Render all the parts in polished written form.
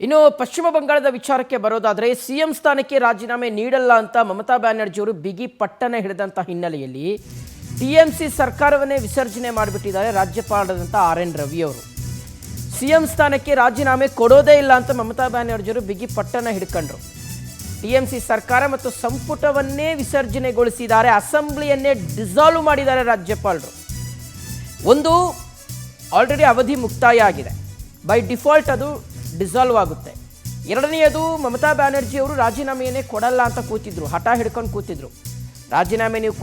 ಇನ್ನು ಪಶ್ಚಿಮ ಬಂಗಾಳದ ವಿಚಾರಕ್ಕೆ ಬರೋದಾದರೆ ಸಿಎಂ ಸ್ಥಾನಕ್ಕೆ ರಾಜೀನಾಮೆ ನೀಡಲ್ಲ ಅಂತ ಮಮತಾ ಬ್ಯಾನರ್ಜಿ ಅವರು ಬಿಗಿ ಪಟ್ಟನೆ ಹಿಡಿದಂತ ಹಿನ್ನೆಲೆಯಲ್ಲಿ ಟಿಎಂಸಿ ಸರ್ಕಾರವನ್ನೇ ವಿಸರ್ಜನೆ ಮಾಡಿಬಿಟ್ಟಿದ್ದಾರೆ ರಾಜ್ಯಪಾಲರಾದಂಥ ಆರ್.ಎನ್. ರವಿ ಅವರು. ಸಿಎಂ ಸ್ಥಾನಕ್ಕೆ ರಾಜೀನಾಮೆ ಕೊಡೋದೇ ಇಲ್ಲ ಅಂತ ಮಮತಾ ಬ್ಯಾನರ್ಜಿ ಅವರು ಬಿಗಿ ಪಟ್ಟನೆ ಹಿಡ್ಕೊಂಡ್ರು. ಟಿಎಂಸಿ ಸರ್ಕಾರ ಮತ್ತು ಸಂಪುಟವನ್ನೇ ವಿಸರ್ಜನೆಗೊಳಿಸಿದ್ದಾರೆ, ಅಸೆಂಬ್ಲಿಯನ್ನೇ ಡಿಸಾಲ್ವ್ ಮಾಡಿದ್ದಾರೆ ರಾಜ್ಯಪಾಲರು. ಒಂದು ಆಲ್ರೆಡಿ ಅವಧಿ ಮುಕ್ತಾಯ ಆಗಿದೆ, ಬೈ ಡಿಫಾಲ್ಟ್ ಅದು ಡಿಸಾಲ್ವ್ ಆಗುತ್ತೆ. ಎರಡನೆಯದು ಮಮತಾ ಬ್ಯಾನರ್ಜಿ ಅವರು ರಾಜೀನಾಮೆಯನ್ನೇ ಕೊಡಲ್ಲ ಅಂತ ಕೂತಿದ್ರು, ಹಠ ಹಿಡ್ಕೊಂಡು ಕೂತಿದ್ರು. ರಾಜೀನಾಮೆ ನೀವು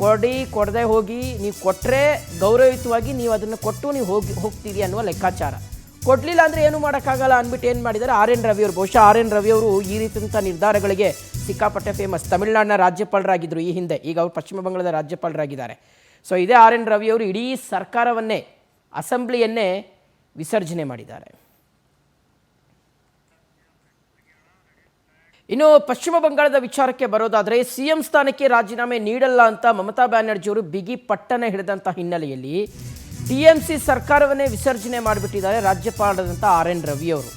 ಕೊಡದೆ ಹೋಗಿ, ನೀವು ಕೊಟ್ಟರೆ ಗೌರವಯುತವಾಗಿ ನೀವು ಅದನ್ನು ಕೊಟ್ಟು ನೀವು ಹೋಗ್ತೀರಿ ಅನ್ನುವ ಲೆಕ್ಕಾಚಾರ. ಕೊಡಲಿಲ್ಲ ಅಂದರೆ ಏನು ಮಾಡೋಕ್ಕಾಗಲ್ಲ ಅಂದ್ಬಿಟ್ಟು ಏನು ಮಾಡಿದ್ದಾರೆ ಆರ್.ಎನ್. ರವಿ ಅವರು. ಬಹುಶಃ ಆರ್.ಎನ್. ರವಿ ಅವರು ಈ ರೀತಿಯಂಥ ನಿರ್ಧಾರಗಳಿಗೆ ಸಿಕ್ಕಾಪಟ್ಟೆ ಫೇಮಸ್. ತಮಿಳುನಾಡಿನ ರಾಜ್ಯಪಾಲರಾಗಿದ್ದರು ಈ ಹಿಂದೆ, ಈಗ ಅವರು ಪಶ್ಚಿಮ ಬಂಗಾಳದ ರಾಜ್ಯಪಾಲರಾಗಿದ್ದಾರೆ. ಸೊ ಇದೇ ಆರ್.ಎನ್. ರವಿ ಅವರು ಇಡೀ ಸರ್ಕಾರವನ್ನೇ, ಅಸೆಂಬ್ಲಿಯನ್ನೇ ವಿಸರ್ಜನೆ ಮಾಡಿದ್ದಾರೆ. ಇನ್ನು ಪಶ್ಚಿಮ ಬಂಗಾಳದ ವಿಚಾರಕ್ಕೆ ಬರೋದಾದರೆ ಸಿಎಂ ಸ್ಥಾನಕ್ಕೆ ರಾಜೀನಾಮೆ ನೀಡಲ್ಲ ಅಂತ ಮಮತಾ ಬ್ಯಾನರ್ಜಿ ಅವರು ಬಿಗಿ ಪಟ್ಟನೆ ಹಿಡಿದಂಥ ಹಿನ್ನೆಲೆಯಲ್ಲಿ ಟಿಎಂಸಿ ಸರ್ಕಾರವನ್ನೇ ವಿಸರ್ಜನೆ ಮಾಡಿಬಿಟ್ಟಿದ್ದಾರೆ ರಾಜ್ಯಪಾಲರಾದಂಥ ಆರ್.ಎನ್. ರವಿ ಅವರು.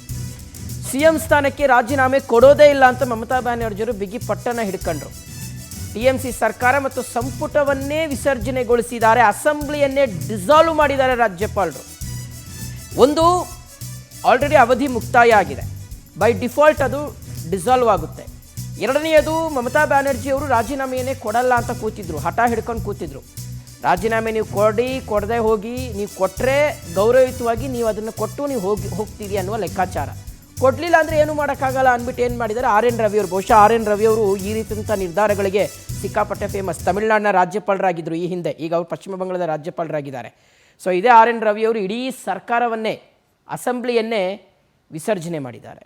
ಸಿಎಂ ಸ್ಥಾನಕ್ಕೆ ರಾಜೀನಾಮೆ ಕೊಡೋದೇ ಇಲ್ಲ ಅಂತ ಮಮತಾ ಬ್ಯಾನರ್ಜಿ ಅವರು ಬಿಗಿ ಪಟ್ಟನೆ ಹಿಡ್ಕೊಂಡ್ರು. ಟಿಎಂಸಿ ಸರ್ಕಾರ ಮತ್ತು ಸಂಪುಟವನ್ನೇ ವಿಸರ್ಜನೆಗೊಳಿಸಿದ್ದಾರೆ, ಅಸೆಂಬ್ಲಿಯನ್ನೇ ಡಿಸಾಲ್ವ್ ಮಾಡಿದ್ದಾರೆ ರಾಜ್ಯಪಾಲರು. ಒಂದು ಆಲ್ರೆಡಿ ಅವಧಿ ಮುಕ್ತಾಯ ಆಗಿದೆ, ಬೈ ಡಿಫಾಲ್ಟ್ ಅದು ಡಿಸಾಲ್ವ್ ಆಗುತ್ತೆ. ಎರಡನೆಯದು ಮಮತಾ ಬ್ಯಾನರ್ಜಿ ಅವರು ರಾಜೀನಾಮೆಯನ್ನೇ ಕೊಡಲ್ಲ ಅಂತ ಕೂತಿದ್ರು, ಹಠ ಹಿಡ್ಕೊಂಡು ಕೂತಿದ್ರು. ರಾಜೀನಾಮೆ ನೀವು ಕೊಡದೆ ಹೋಗಿ, ನೀವು ಕೊಟ್ಟರೆ ಗೌರವಯುತವಾಗಿ ನೀವು ಅದನ್ನು ಕೊಟ್ಟು ನೀವು ಹೋಗ್ತೀರಿ ಅನ್ನುವ ಲೆಕ್ಕಾಚಾರ. ಕೊಡಲಿಲ್ಲ ಅಂದರೆ ಏನು ಮಾಡೋಕ್ಕಾಗಲ್ಲ ಅಂದ್ಬಿಟ್ಟು ಏನು ಮಾಡಿದ್ದಾರೆ ಆರ್.ಎನ್. ರವಿ ಅವರು. ಬಹುಶಃ ಆರ್.ಎನ್. ರವಿ ಅವರು ಈ ರೀತಿಯಂಥ ನಿರ್ಧಾರಗಳಿಗೆ ಸಿಕ್ಕಾಪಟ್ಟೆ ಫೇಮಸ್. ತಮಿಳುನಾಡಿನ ರಾಜ್ಯಪಾಲರಾಗಿದ್ದರು ಈ ಹಿಂದೆ, ಈಗ ಅವರು ಪಶ್ಚಿಮ ಬಂಗಾಳದ ರಾಜ್ಯಪಾಲರಾಗಿದ್ದಾರೆ. ಸೊ ಇದೇ ಆರ್.ಎನ್. ರವಿ ಅವರು ಇಡೀ ಸರ್ಕಾರವನ್ನೇ, ಅಸೆಂಬ್ಲಿಯನ್ನೇ ವಿಸರ್ಜನೆ ಮಾಡಿದ್ದಾರೆ.